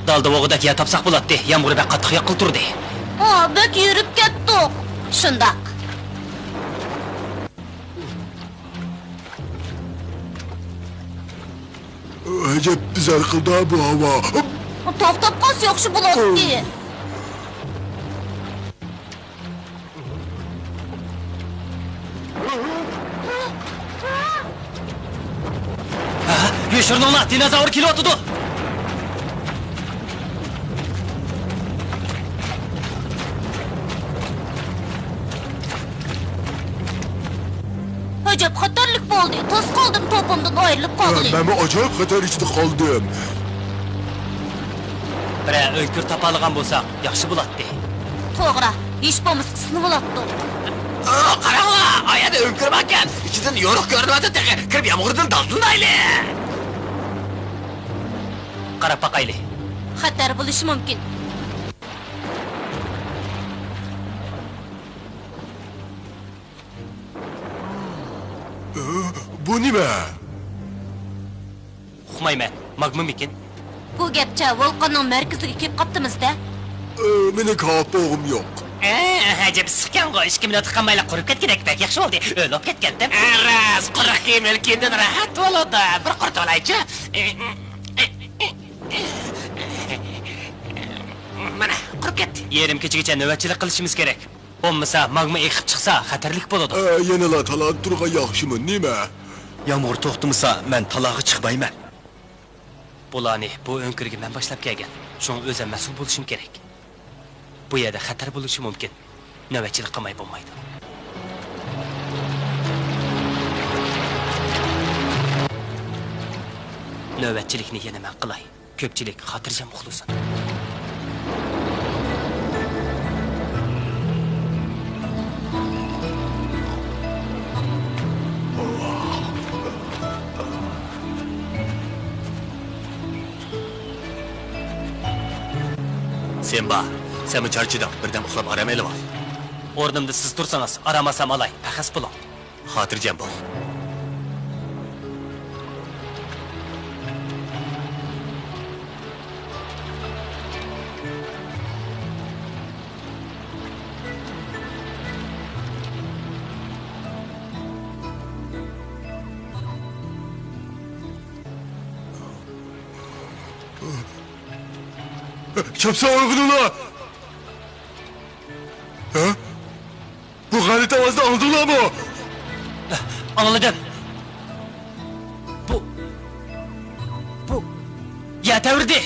Dalda oğuda kiya tapsaq bo'latdi. Yağmur bek qattiq yoqqil turdi. Bek yürüp ketdik. Şundaq. Acep bizar qildi bu havo. To'xtab qolsa yaxshi bo'lardi. Yo'shirni ola, dinozavr kelyotdi. Acep xatarlik bo'ldi. To's qoldim, to'pimdan ayrilib qoldim. Men acayip xatar ichida qoldim. Bira o'nkir topalgan bo'lsaq, yaxshi bo'latdi. To'g'ri, hech bo'lmasa qisni bo'latdi. Qaranglar, oyada o'nkir ekan. Ichidan yo'riq ko'rinyapti, kirib yomg'irdan dalsundayli. Qarab baqayli. Xatar bo'lishi mumkin. Bu nima? Uqmayman, magmamikin. Bu gapcha volqonning markaziga kelib qopdimiz-da. Mening kapog'im yo'q. Acaba sıkan qo'y, 2 minut qolmayla qurib ketgan bek, yaxshi bo'ldi. O'lib ketgandim. Ras, quruq kiyimli kiyimdan rahat bo'ladi. Bir qurt olaychi. Mana, qurib ketdi. Yerim kechigacha navbatchilik qilishimiz kerak. Bo'lmasa, magma eqib chiqsa, xatarlik bo'ladi. Yana talab turgan yaxshimi, nima? Yağmur to'xtamasa, men talog'i chiqmayman. Bularni bu o'nkirga men boshlab kelgan. Shuning o'zim mas'ul bo'lishim kerak. Bu yerda xatar bo'lishi mumkin. Navbatchilik qilmay bo'lmaydi. Navbatchilikni yana men qilay. Ko'pchilik xotirjam uxlasin. Sen bak, sen mi çarşıdan birden uxlab aramayla var? O'rnimda siz tursanız, aramasam alay, paxas bo'ling. Xotirjam bo'l. Çapsa uygulula! Ha? Bu haritamızda aldılar mı? Anladım. Bu... Yeterdi.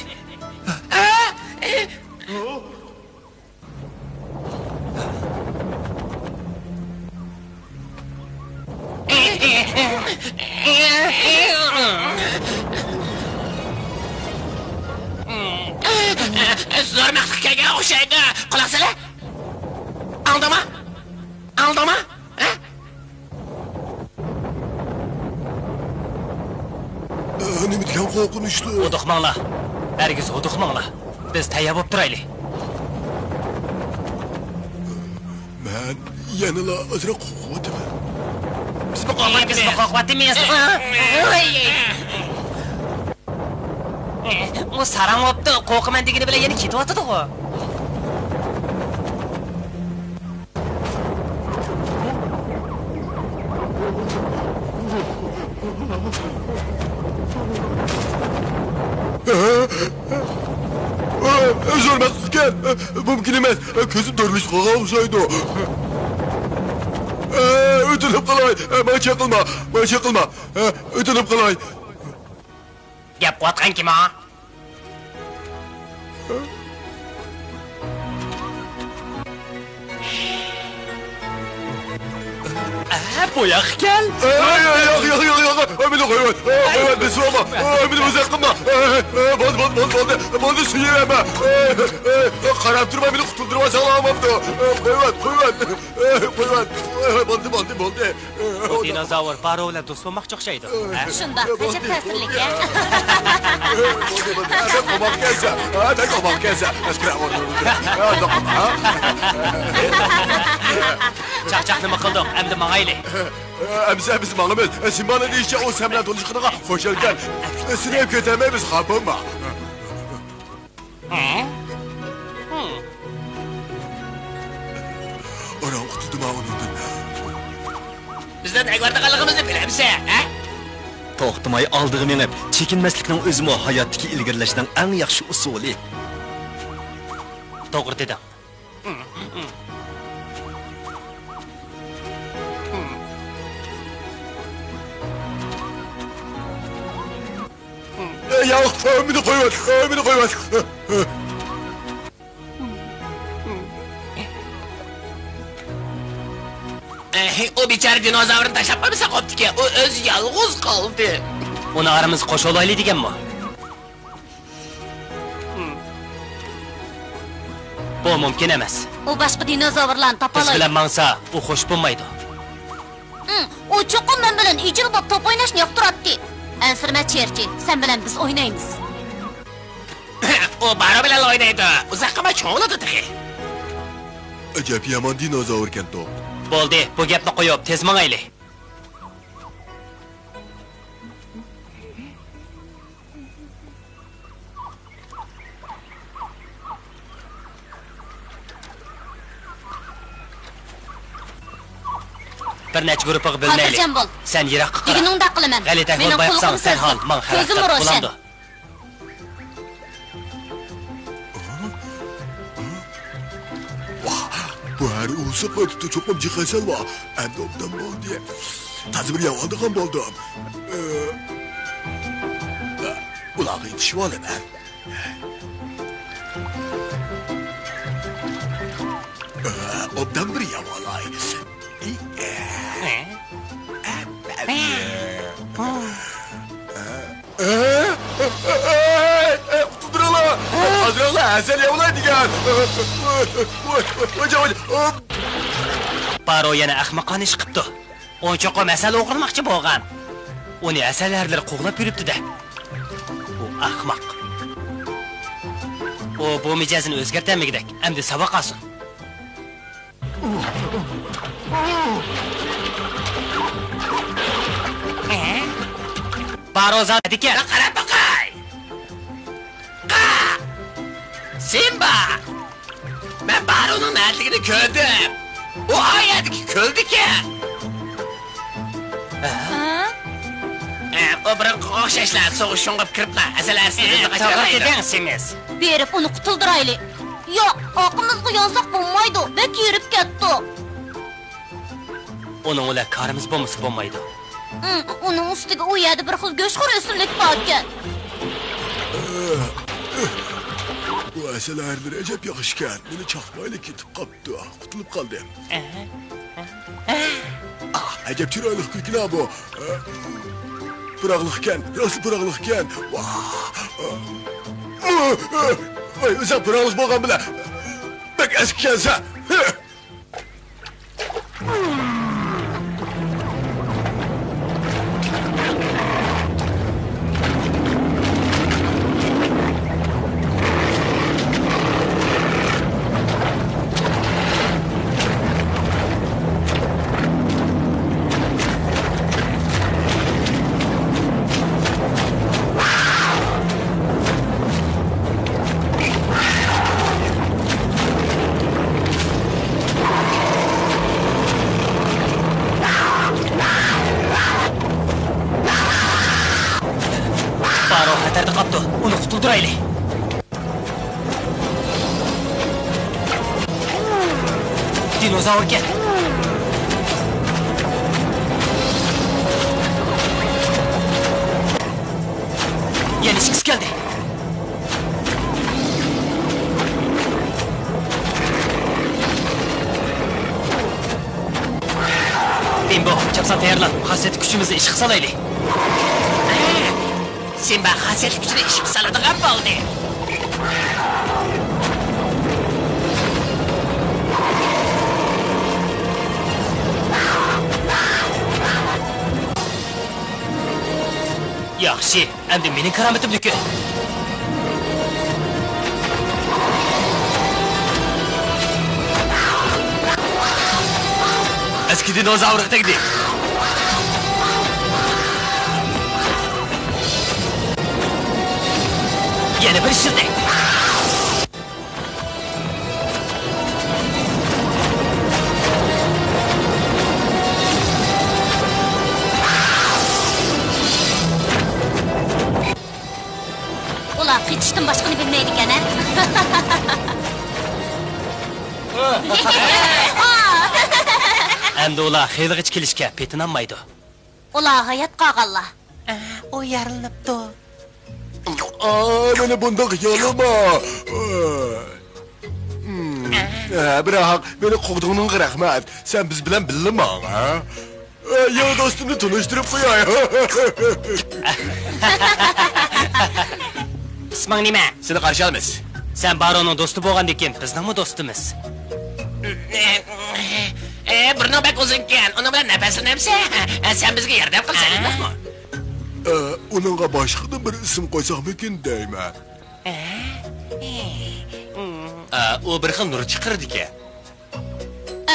kelgan o'xshaydi. Quloq sola. Aldama. Aldama. Ha? Nima degan qo'rqinchli. Uduqmanglar. Hergiz uduqmanglar. Biz tayyor bo'lib turaylik. Men yanıla azroq qo'rqyapman. Bizni qo'rqyapmiz. O sarang bo'pti, qo'rqaman degani bilan yana ketyapti-ku. Zo'rmaslikkan mumkin emas. Ko'zim to'rilish qolgan o'xshaydi. O'tinib qolay. Macha qilma. O'tinib qolay. Gap qotgan kim ha? Boyaq kel. Yo'q. Meni qo'yma. Qo'yma, so'ma. Meni o'zak qilma. Bo'ldi, suyayman. Qarab turma, meni qutuldirmasan olmamdi. Qo'yma. Bo'ldi. Bu dinozavr barovlar do'st bo'lmoqchi o'xshaydi. Shunda, qancha ta'sirli-a? Qo'moq kelsa. Askar Chaqchaq nima qildik? Endi mangayli. Amsa biz ma'lumot. Sen bana deyishcha o sen bilan to'lishqiniga qo'shilgan. Sinib ketamaymiz, xafa Ona qutuldim o'rnidan. Bizdan ayg'artaqanligimizni bilamsa, ha? To'xtamay oldiga menib, chekinmaslikning o'zimi hayotdagi ilgarilashning eng yaxshi usuli. To'g'ri dedim. Yo'q, meni qo'yma. O bichara dinozavrni tashlab qo'ymasa qoptiki, o o'zi yolg'iz qoldi. Uni aramiz qo'shib olaylik deganmi? Bu mumkin emas. U boshqa dinozavrlarni Biz topalaydi. bilan mangsa, u xo'sh bo'lmaydi. U cho'qim men bilan ijil bo'lib top o'ynashni yoqtiradi. Ansirma Cherchi, sen bilan biz o'ynaymiz. O baro bilan o'ynaydi. Uzoqqa cho'g'ladi tigi. Ajab yomon dinozavr ekan to'p. Bo'ldi, bu gapni qo'yib, tez mangayli. Bir necha guruhga bo'lmaylik. Xotirjam bo'l. Sen yiroqqa qara. Deginingda qilaman. G'alati ahvol bo'lyapsan, sen hol, men Ko'zim harakat ro'shan. qilandi. Bu her uğursuk ötütü çok mu cıkasal var? Hem de obdan bol diye. Tazı bir yavaldı kan buldum. Ulağı yetişi var ben. Obdan bir yavalay. Kutudurala! Hazırla, sen yavalay digan. Hocam. Baro yana ahmoqona ish qilibdi. O'nchoqqa masala o'qirmoqchi bo'lgan. Uni asallarlar qo'g'lab yuribdi-da. U ahmoq. O bu mijozini o'zgartirmagidek. Endi saboq olsin. Baro zadika. Qarab boqay. Simba! Ben Baro'nun neredekini gördüm. O ayadaki köldeki. O bırak o'xshashlar so'g'ishga kiriblar. Asalasini To'g'ri dedingiz. Berib uni qutuldiraylik. Yo'q, oqimizga yonsoq bo'lmaydi. Bek yurib ketdi. Uning ular karimiz bo'lmasa bo'lmaydi. Uning ustiga u yerda bir xil go'shxo'r o'simlik bor ekan. Bu eselerdir acep yakışken. Beni çakmayla kitip kaptı. Kutulup kaldım. Acep çıraylık küküne bu. Bıraklıkken, nasıl bıraklıkken. Oy, o'zing pırağınız bo'lgan bilan bak eskikansan. Baro xatarda qopdi. Uni qutuldiraylik. Dinozavr kel. Yana chiqis keldi. Bimbo, chapsan tayyorlan. Xosiyat kuchimizni ishga solaylik. Simba xasiyat kuchini ishga soladigan bo'ldi. Yaxshi, endi mening karomatimniki. Eski dinozavr tegdi. Yana bir shirdi. Ular qechishdan boshqani bilmaydi ekan, ha? Endi ular xeylig'ich kelishga petinolmaydi. Ular hayot qolganlar. O yarilinibdi. Meni bundoq yolama. Biroq meni qo'g'dingning rahmat. Sen biz bilan billimang, ha? Yo do'stimni tanishtirib qo'yay. Isming nima? Seni qarshi olamiz. Sen Baroning do'sti bo'lgandan keyin bizningmi do'stimiz? Burnu bak uzunkan. Uni bilan nafaslanamsa, sen bizga yordam qilsang. Uningga boshqa bir ism qo'ysaqmikin deyman. O bir xil nur chiqirdi-ki.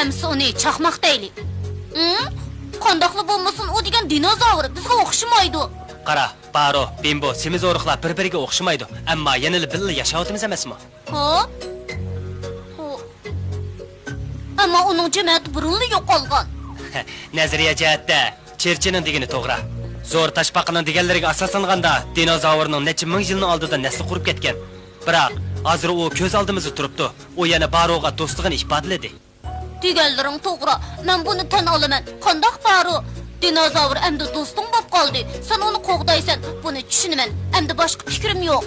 Amsa uni chaqmoq deylik. Qandoqli bo'lmasin, u degan dinozavr bizga o'xshamaydi. Qara, Baro, Bimbo, semiz o'riqlar bir-biriga o'xshamaydi, ammo yana birga yashayotimiz emasmi? Ha? Ammo uning jamiyati burunli yo'qolgan. Nazariya jihatda Cherchining degani to'g'ri. Zo'r tashpaqining deganlariga asoslanganda dinozavrning necha ming yilning oldida nasli qurib ketgan. Biroq hozir u ko'z oldimizda turibdi. U yana Baroga do'stligini ifodaladi. Deganlaring to'g'ri. Men buni tan olaman. Qandoq Baro? Dinozavr endi do'sting bo'lib qoldi. Sen uni qo'g'daysan. Buni tushunaman. Endi boshqa fikrim yo'q.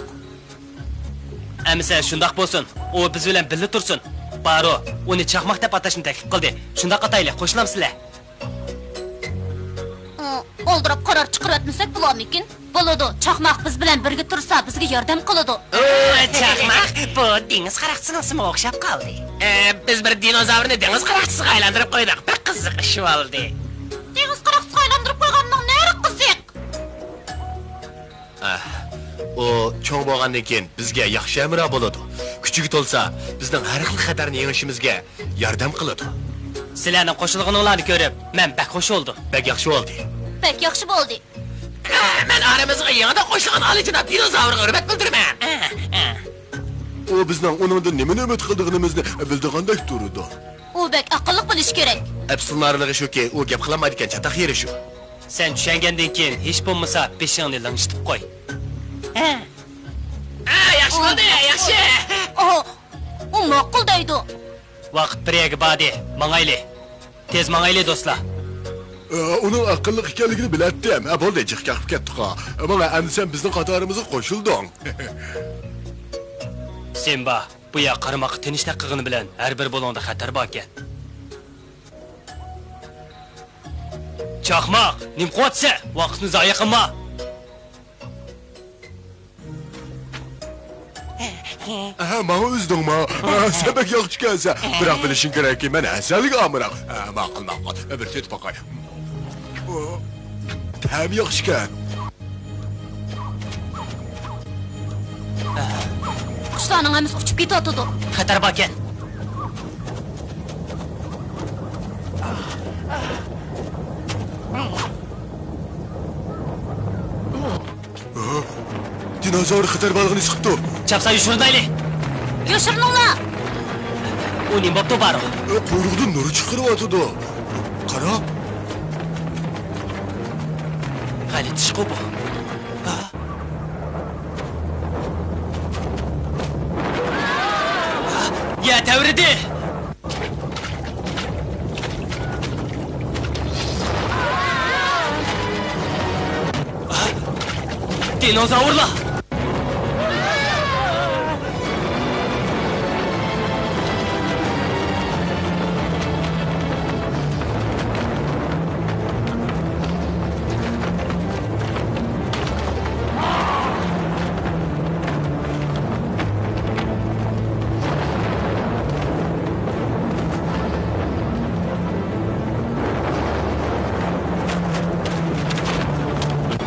Amsa shundoq bo'lsin. U biz bilan birga tursin. Baro uni chaqmoq deb atashni taklif qildi. Shundoq ataylik, qo'shilamsizlar. Oldirib qaror chiqarib bo'larmikin? Bo'ladi. Chaqmoq biz bilan birga tursa, bizga yordam qiladi. Chaqmoq bu dengiz qaraqchisining ismiga o'xshab qoldi. Biz bir dinozavrni dengiz qaraqchisiga aylantirib qo'ydik. Bir qiziq ish bo'ldi. Dengiz qaraqchisiga aylantirib qo'yganning nari qiziq? O cho'ng bo'lgandan keyin bizga yaxshi amra bo'ladi. Kuchiga to'lsa, bizning har xil xatarni yengishimizga yordam qiladi. Sizlarning qo'shilganinglarni ko'rib, men bak xush oldim. Bak yaxshi bo'ldi. Pek yaxshi bo'ldi. Men aramizga yanada qo'shilgan olijanob dinozavrga hurmat bildiraman. O bizning uningdan nimani umid qilganimizni bildigandek turdi. U bek aqlli bo'lish kerak. Afsunlarligi shuki, u gap qilmaydi ekan, chataq yeri shu. Sen tushungandan keyin hech bo'lmasa beshingni langishtirib qo'y. Yaxshi bo'ldi, yaxshi. U ma'qul deydi. Vaqt birga badi, mangayli. Tez mangayli do'stlar. Uning aqlli ekanligini bilardim. Bo'ldi, jiqqa qilib ketdik. Mana endi sen bizning qatorimizga qo'shilding. Simba, bu ya qarmoq tinchlik qilgani bilan har bir bo'londa xatar bor ekan. Chaqmoq, nim qo'tsa, vaqtni zoya qilma. Bana üzdün sen bek yaxşı kelsen. Bırak bilişin gerek ki ben eserlik amıram. Maqıl. Bir tüt bakay. Hem yaxşı kel. Qushlarning hammasi uchib ketayotdi. Xatar bor ekan. Dinozavr xatar balığını sıktı. Chapsa yushurdayli. Yoshirininglar. U nim bo'pti baro. Quyruqdan nuri chiqaryapti. Qara. Hali tishqu bu. Ya tavridi. Dinozavrlar.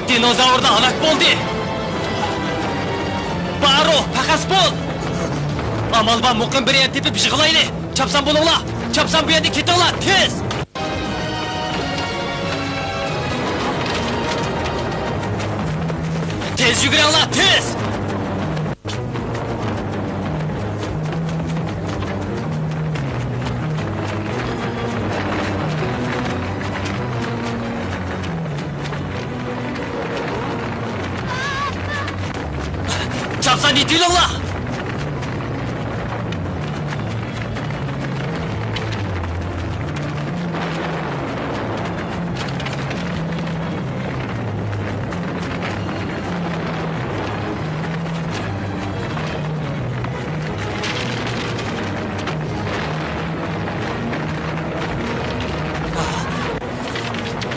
Dinozavrda halak bo'ldi. Baro, pakas bo'l. Amal va muqim bir yer tepib yig'layli. Chapsan bo'linglar. Chapsan bu yerda ketinglar, tez. Tez yuguringlar, tez. Chapsan yetinglar.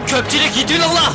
Köpçülük yetinglar.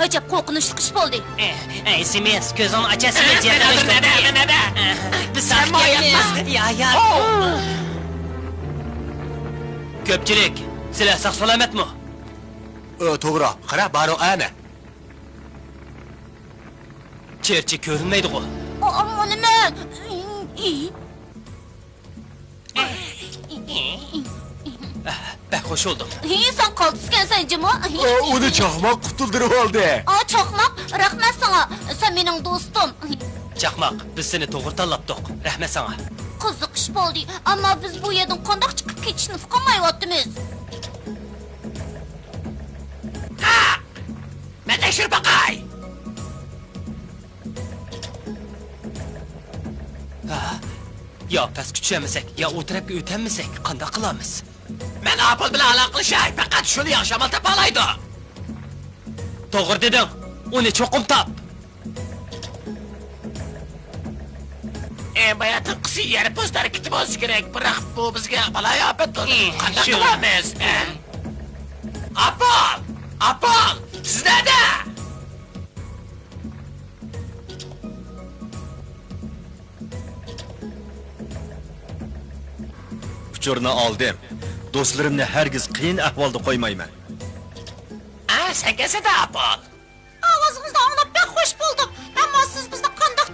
Acab qo'rqinchli qish bo'ldi. Esimez, ko'zini ochasizmi? Nada. Biz Sen mayapmiz. Ya. Ko'pchilik, sizlar sog' salomatmi? To'g'ri. Qara, baro ana. Cherchi ko'rinmaydi-ku. Ammo nima? Bak hoş oldum. Sen qaltiskansan jimo. Uni chaqmoq qutuldirib oldi. Chaqmoq, rahmat sana. Sen mening do'stim. Chaqmoq, biz seni to'g'ri tanlabdik. Rahmat sana. Qiziq ish bo'ldi, ammo biz bu yerdan qandoq chiqib ketishni qilmayapmiz. Mana shur baqay. Ya pastga tushamisak, ya o tarafga o'tamisak, qanday qilamiz? Men Apol bilan aloqalashay, faqat shuni yaxshi amal topa oladi. To'g'ri deding. Uni cho'qim top. Bayatın qisi yeri postlar kitib olsa kerak, biroq bu bizga balay ofatdir. Qanday shu. qilamiz? Apol, sizlarda? Uçurni oldim. Do'stlarimni hargiz qiyin ahvolda qo'ymayman. Sen kelsa-da Apol. Ovozingizni anglab bek xush bo'ldim. Ammo siz bizni qandoq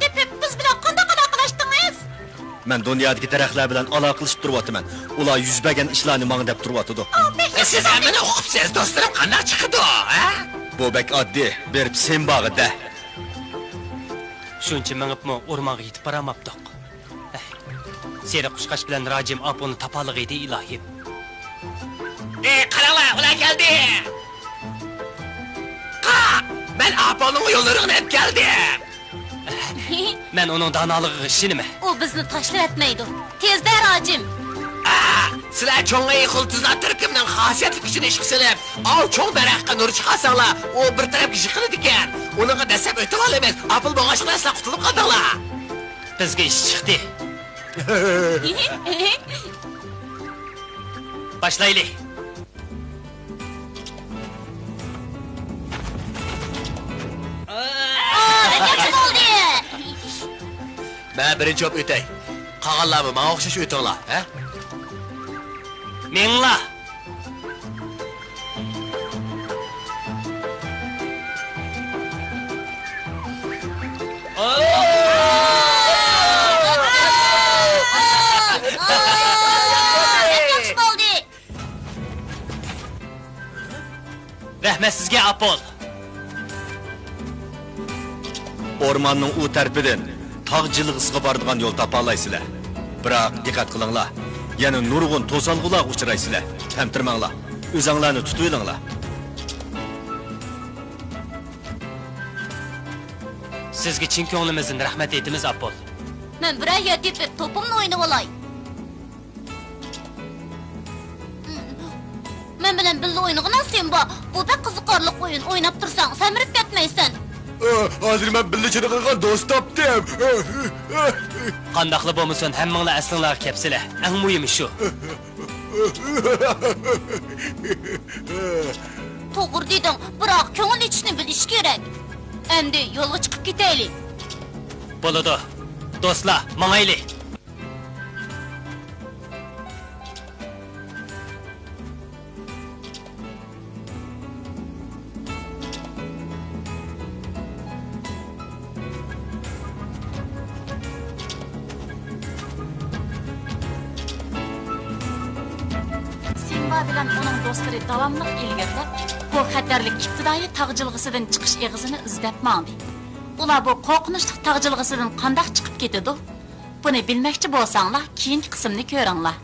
Men dunyodagi daraxtlar bilan aloqalashib turyapman. Ular yuz bergan ishlarni menga deb turyapti. Siz hammani o'qibsiz, do'stlarim qanday chiqdi, ha? Bu bek oddiy, berib sen bag'ida. Shuncha mingibmi o'rmonga yetib boramabdiq. Seri qushqash bilan Rajim aponi tapalig edi ilohim. Qaranglar, ular keldi. Ben Apo'nun yollarını hep geldim. Men uning donolig'iga ishonima. U bizni tashlab etmaydi. Tezda Rajim. Sizlar cho'ng'ay xultizlar turkumning xosiyatli kuchini ishga solib, ol cho'ng daraxtga nur chiqarsanlar, u bir tarafga yiqiladi ekan. Uninga dasab o'tib olamiz. Apol bo'g'ashlar sizlar qutulib qoldinglar. Bizga ish chiqdi. Boshlaylik. Yaxshi bo'ldi. Ben birinchi o'p o'tay. Qolganlarni menga o'xshash o'tinglar, ha? Mingla. Yaxshi bo'ldi. Rahmat sizga Apol. O'rmonning u tarafidan tog' jilg'isiga boradigan yo'l topa olaysizlar. Biroq diqqat qilinglar. Yana nurg'un to'solg'ular uchraysizlar. Tamtirmanglar. O'zinglarni tutib olinglar. Sizga chin ko'nglimizdan rahmat aytamiz Apol. Men biroz yetib to'pimni o'ynab olay. Men bilan birga o'ynag'an sen bu. Bu da qiziqarli o'yin o'ynab tursang, samirib ketmaysan. Hozir men birga chirqilgan do'st topdim. Qandaqli bo'lmasin, hammanglar aslinglarga kelibsizlar. Eng muhimi shu. To'g'ri deding, biroq ko'ngil ichishni bilish kerak. Endi yo'lga chiqib ketaylik. Bo'ladi. Do'stlar, mangaylik. Simba bilan uning do'stlari davomli ilgirlab, bu xatarlik ibtidoiy tog' jilg'isidan chiqish eg'izini izlab mandi. Ular bu qo'rqinchli tog' jilg'isidan qanday chiqib ketadi? Buni bilmoqchi bo'lsanglar, keyingi qismni ko'ringlar.